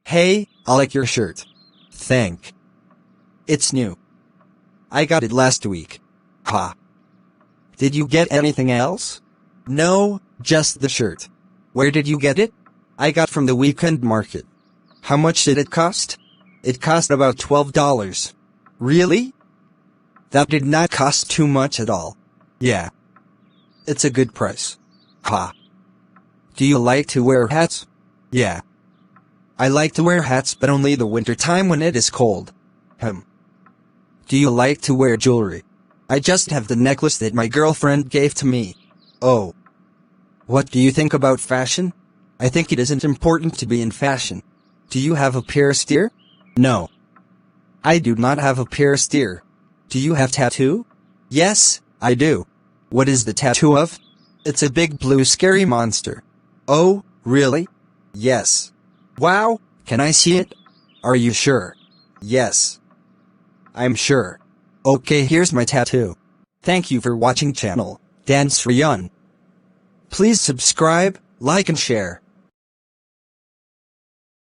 Hey, I like your shirt. Thank. It's new. I got it last week. Ha. Did you get anything else? No, just the shirt. Where did you get it? I got from the weekend market. How much did it cost? It cost about $12. Really? That did not cost too much at all. Yeah. It's a good price. Ha. Do you like to wear hats? Yeah. I like to wear hats but only the winter time when it is cold. Do you like to wear jewelry? I just have the necklace that my girlfriend gave to me. Oh. What do you think about fashion? I think it isn't important to be in fashion. Do you have a pierced ear? No. I do not have a pierced ear. Do you have tattoo? Yes, I do. What is the tattoo of? It's a big blue scary monster. Oh, really? Yes. Wow, can I see it? Are you sure? Yes. I'm sure. Okay, here's my tattoo. Thank you for watching channel, Dan Sreyoun. Please subscribe, like and share.